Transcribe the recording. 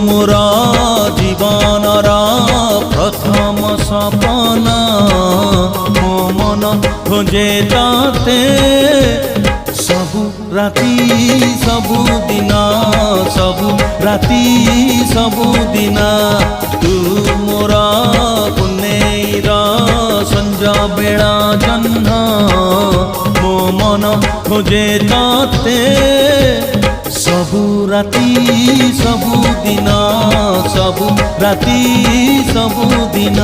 मोर जीवनर प्रथम सपना मो मन खोजे ताते सबु राती सबु दिन सबु राती सबु दिन तू मोर पुनेर संज बेला जह्न मो मन खोजे ताते सबु राती सबु दिन सबु राती सबु दिन।